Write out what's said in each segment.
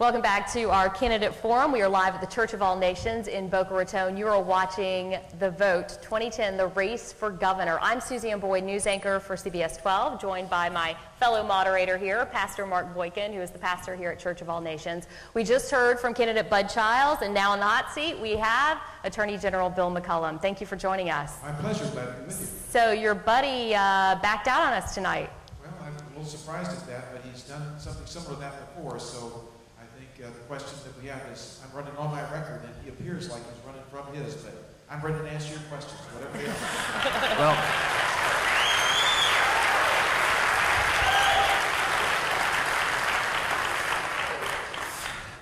Welcome back to our candidate forum. We are live at the Church of All Nations in Boca Raton. You are watching The Vote 2010, the race for governor. I'm Suzanne Boyd, news anchor for CBS 12, joined by my fellow moderator here, Pastor Mark Boykin, who is the pastor here at Church of All Nations. We just heard from candidate Bud Childs, and now in the hot seat we have Attorney General Bill McCollum. Thank you for joining us. My pleasure. Glad to be with you. So your buddy backed out on us tonight. Well, I'm a little surprised at that, but he's done something similar to that before, so the question that we have is, I'm running on my record, and he appears like he's running from his, but I'm ready to answer your questions, whatever they are. Well,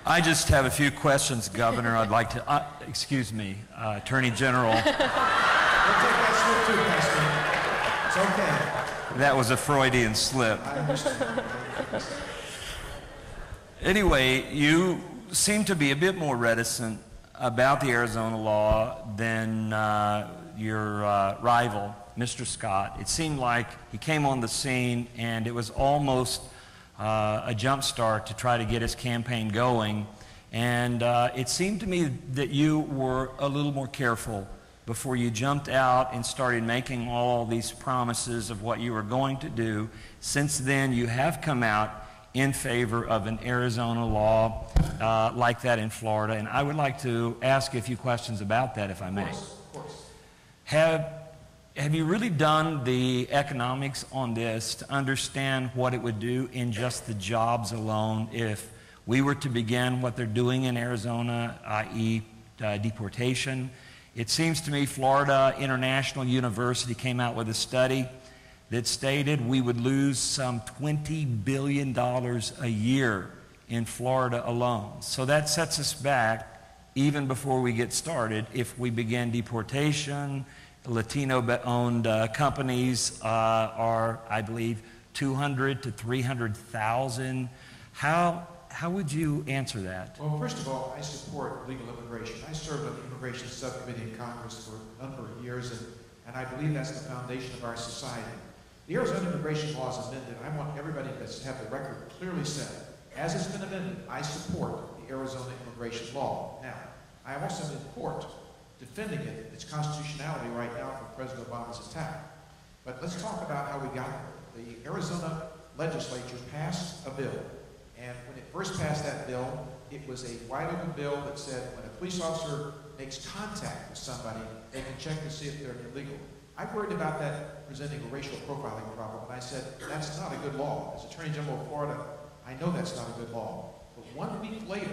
I just have a few questions, Governor. I'd like to, excuse me, Attorney General. We'll take that slip too, Pastor. It's okay. That was a Freudian slip. I understand. Anyway, you seem to be a bit more reticent about the Arizona law than your rival, Mr. Scott. It seemed like he came on the scene and it was almost a jump start to try to get his campaign going. And it seemed to me that you were a little more careful before you jumped out and started making all these promises of what you were going to do. Since then, you have come out in favor of an Arizona law like that in Florida. And I would like to ask you a few questions about that, if I may. Of course. Have you really done the economics on this to understand what it would do in just the jobs alone if we were to begin what they're doing in Arizona, i.e. deportation? It seems to me Florida International University came out with a study that stated we would lose some $20 billion a year in Florida alone. So that sets us back even before we get started. If we begin deportation, Latino-owned companies are, I believe, 200 to 300,000. How would you answer that? Well, first of all, I support legal immigration. I served on the Immigration Subcommittee in Congress for a number of years, and I believe that's the foundation of our society. The Arizona immigration law is amended. I want everybody to have the record clearly said. As it's been amended, I support the Arizona immigration law. Now, I am also in court defending it, its constitutionality right now from President Obama's attack. But let's talk about how we got there. The Arizona legislature passed a bill, and when it first passed that bill, it was a wide open bill that said when a police officer makes contact with somebody, they can check to see if they're illegal. I worried about that presenting a racial profiling problem, and I said, that's not a good law. As Attorney General of Florida, I know that's not a good law. But 1 week later,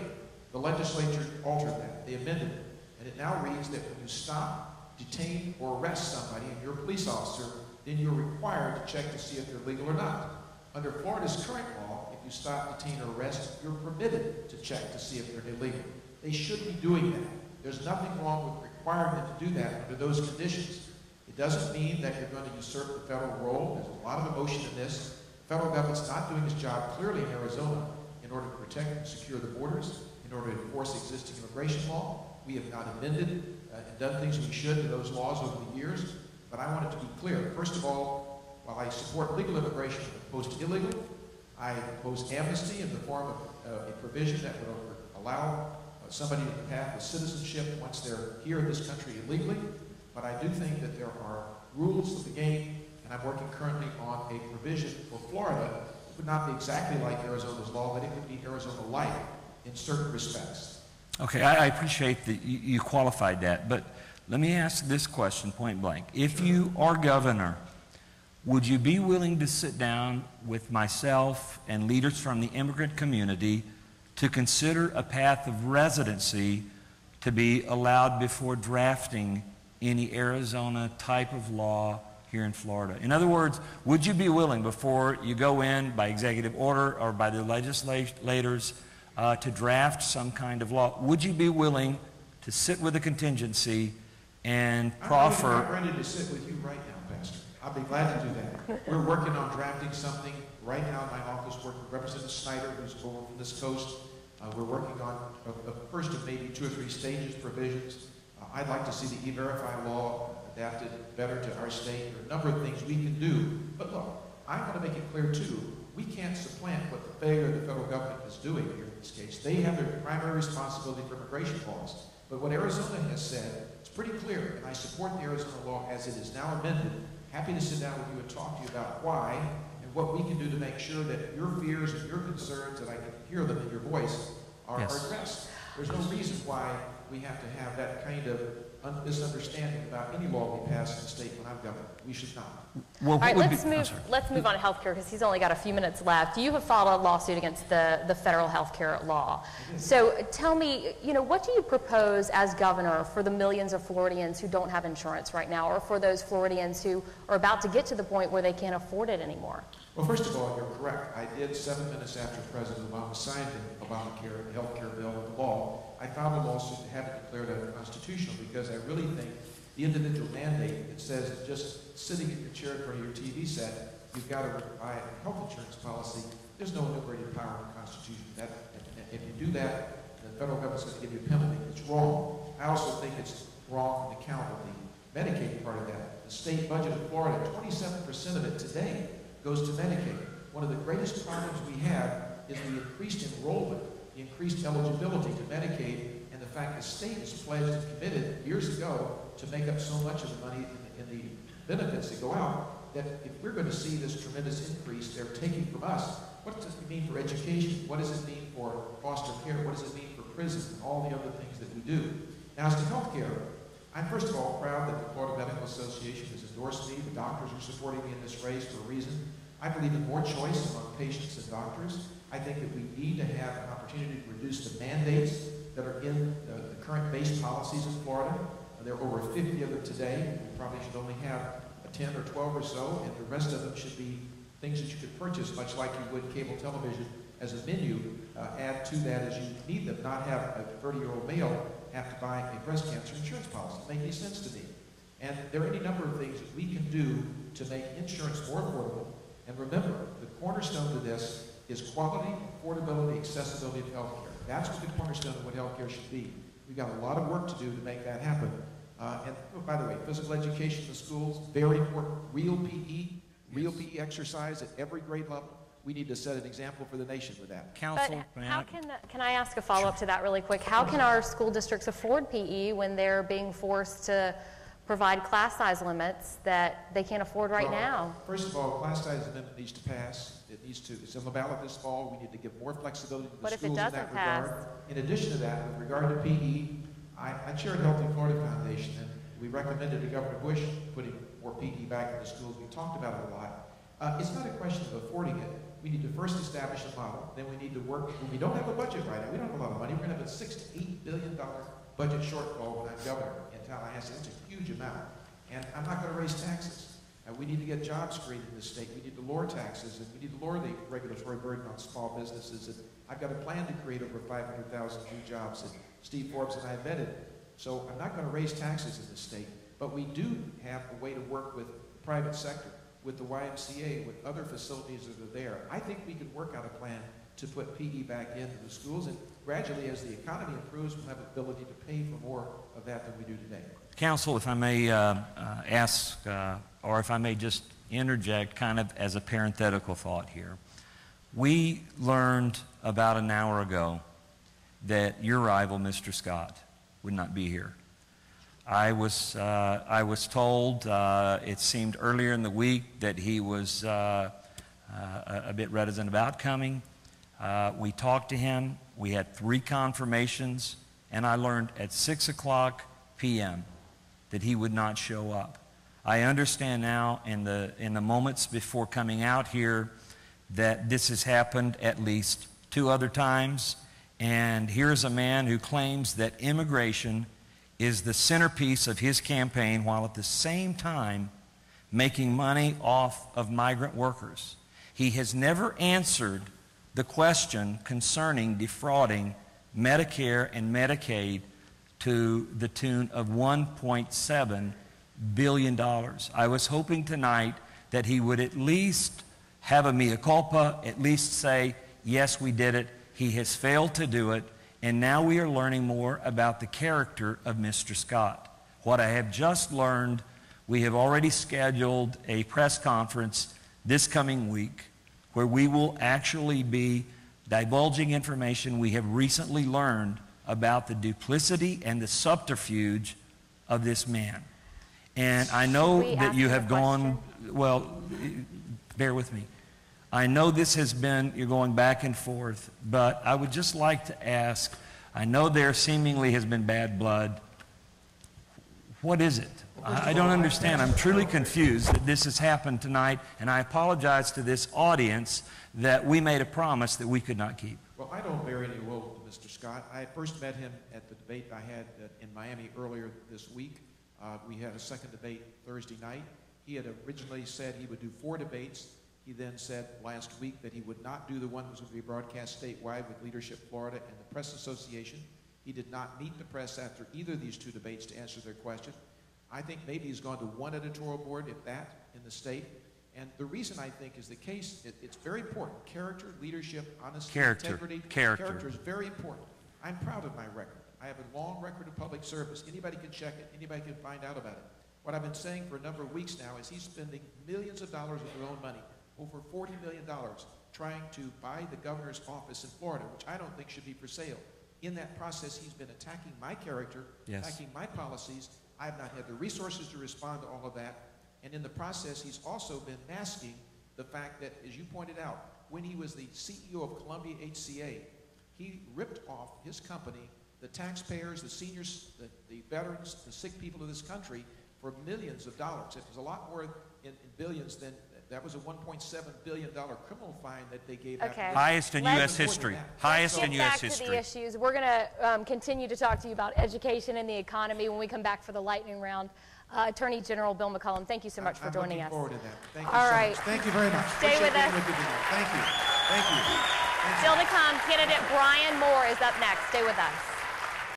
the legislature altered that. They amended it. And it now reads that when you stop, detain, or arrest somebody, and you're a police officer, then you're required to check to see if they're legal or not. Under Florida's current law, if you stop, detain, or arrest, you're permitted to check to see if they're illegal. They should be doing that. There's nothing wrong with requiring them to do that under those conditions. It doesn't mean that you're going to usurp the federal role. There's a lot of emotion in this. The federal government's not doing its job clearly in Arizona in order to protect and secure the borders, in order to enforce existing immigration law. We have not amended and done things we should to those laws over the years. But I want it to be clear. First of all, while I support legal immigration as opposed to illegal, I oppose amnesty in the form of a provision that would allow somebody to path of citizenship once they're here in this country illegally. But I do think that there are rules of the game, and I'm working currently on a provision for Florida. It would not be exactly like Arizona's law, but it would be Arizona-like in certain respects. Okay, I appreciate that you qualified that, but let me ask this question point blank. If you are governor, would you be willing to sit down with myself and leaders from the immigrant community to consider a path of residency to be allowed before drafting any Arizona type of law here in Florida? In other words, would you be willing, before you go in by executive order or by the legislators to draft some kind of law, would you be willing to sit with a contingency and proffer? I'm ready to sit with you right now, Pastor. I'll be glad to do that. We're working on drafting something right now in my office, working with Representative Snyder, who's over from this coast. We're working on a first of maybe 2 or 3 stages provisions. I'd like to see the E-Verify law adapted better to our state. There are a number of things we can do. But look, I want to make it clear, too, we can't supplant what the failure of the federal government is doing here. this case. They have their primary responsibility for immigration laws. But what Arizona has said, it's pretty clear, and I support the Arizona law as it is now amended. Happy to sit down with you and talk to you about why and what we can do to make sure that your fears and your concerns, that I can hear them in your voice, are addressed. There's no reason why we have to have that kind of misunderstanding about any law we pass in the state when I'm governor. We should not. Well, all right, let's move on to health care because he's only got a few minutes left. You have filed a lawsuit against the federal health care law. So tell me, what do you propose as governor for the millions of Floridians who don't have insurance right now, or for those Floridians who are about to get to the point where they can't afford it anymore? Well, first of all, you're correct. I did 7 minutes after President Obama signed the Obamacare health care bill into law. I filed a lawsuit to have it declared unconstitutional because I really think the individual mandate that says that just sitting in your chair in front of your TV set, you've got to buy a health insurance policy. There's no enumerated power in the Constitution. If you do that, the federal government's going to give you a penalty. It's wrong. I also think it's wrong on the count of the Medicaid part of that. The state budget of Florida, 27% of it today goes to Medicaid. One of the greatest problems we have is the increased enrollment, the increased eligibility to Medicaid, and the fact the state has pledged and committed years ago to make up so much of the money in the benefits that go out, that if we're going to see this tremendous increase they're taking from us, what does it mean for education? What does it mean for foster care? What does it mean for prisons and all the other things that we do? Now, as to health care, I'm first of all proud that the Florida Medical Association has endorsed me. The doctors are supporting me in this race for a reason. I believe in more choice among patients and doctors. I think that we need to have an opportunity to reduce the mandates that are in the current base policies in Florida. There are over 50 of them today. We probably should only have 10 or 12 or so, and the rest of them should be things that you could purchase, much like you would cable television as a menu. Add to that as you need them, not have a 30-year-old male have to buy a breast cancer insurance policy. It doesn't make any sense to me. And there are any number of things that we can do to make insurance more affordable. And remember, the cornerstone to this is quality, affordability, accessibility of health care. That's what the cornerstone of what health care should be. We've got a lot of work to do to make that happen. And by the way, physical education in the schools, very important. Real PE exercise at every grade level. We need to set an example for the nation with that. Council, but how can I ask a follow-up to that really quick? How can our school districts afford PE when they're being forced to provide class size limits that they can't afford right now? First of all, class size limit needs to pass. It's on the ballot this fall. We need to give more flexibility to the schools in that regard. In addition to that, with regard to PE, I chair the Healthy Florida Foundation, and we recommended to Governor Bush putting more PE back in the schools. We talked about it a lot. It's not a question of affording it. We need to first establish a model. Then we need to work. We don't have a budget right now. We don't have a lot of money. We're going to have a $6 to $8 billion budget shortfall when I'm governor in Tallahassee. That's a huge amount. And I'm not going to raise taxes. We need to get jobs created in this state. We need to lower taxes, and we need to lower the regulatory burden on small businesses. And I've got a plan to create over 500,000 new jobs that Steve Forbes and I vetted. So I'm not going to raise taxes in this state, but we do have a way to work with the private sector, with the YMCA, with other facilities that are there. I think we could work out a plan to put PE back into the schools, and gradually, as the economy improves, we'll have the ability to pay for more of that than we do today. Council, if I may ask, or if I may just interject kind of as a parenthetical thought here. We learned about an hour ago that your rival, Mr. Scott, would not be here. I was told, it seemed earlier in the week, that he was a bit reticent about coming. We talked to him. We had 3 confirmations, and I learned at 6:00 p.m. that he would not show up. I understand now in the moments before coming out here that this has happened at least 2 other times, and here's a man who claims that immigration is the centerpiece of his campaign while at the same time making money off of migrant workers. He has never answered the question concerning defrauding Medicare and Medicaid to the tune of $1.7 billion. I was hoping tonight that he would at least have a mea culpa, at least say, yes, we did it. He has failed to do it, and now we are learning more about the character of Mr. Scott. What I have just learned, we have already scheduled a press conference this coming week where we will actually be divulging information we have recently learned about the duplicity and the subterfuge of this man. And I know that you have gone, well, bear with me. I know this has been, you're going back and forth, but I would just like to ask, I know there seemingly has been bad blood. What is it? I don't understand. I'm truly confused that this has happened tonight, and I apologize to this audience that we made a promise that we could not keep. Well, I don't bear any woe to Mr. Scott. I first met him at the debate I had in Miami earlier this week. We had a second debate Thursday night. He had originally said he would do 4 debates. He then said last week that he would not do the one that was going to be broadcast statewide with Leadership Florida and the Press Association. He did not meet the press after either of these 2 debates to answer their question. I think maybe he's gone to 1 editorial board, if that, in the state. And the reason I think is the case, it's very important. Character, leadership, honesty, integrity. Character is very important. I'm proud of my record. I have a long record of public service. Anybody can check it. Anybody can find out about it. What I've been saying for a number of weeks now is he's spending millions of dollars of their own money, over $40 million, trying to buy the governor's office in Florida, which I don't think should be for sale. In that process, he's been attacking my character, attacking my policies. I have not had the resources to respond to all of that. And in the process, he's also been masking the fact that, as you pointed out, when he was the CEO of Columbia HCA, he ripped off his company, the taxpayers, the seniors, the veterans, the sick people of this country for millions of dollars. It was a lot more in billions than that. Was a $1.7 billion criminal fine that they gave. Okay. Highest in U.S. history. Highest in U.S. history. Back to the issues. We're going to continue to talk to you about education and the economy when we come back for the lightning round. Attorney General Bill McCollum, thank you so much for joining us. I'm looking forward to that. Thank you All so right. much. Thank you very much. Stay with us. Thank you. Thank you. Still to come, candidate Brian Moore is up next. Stay with us.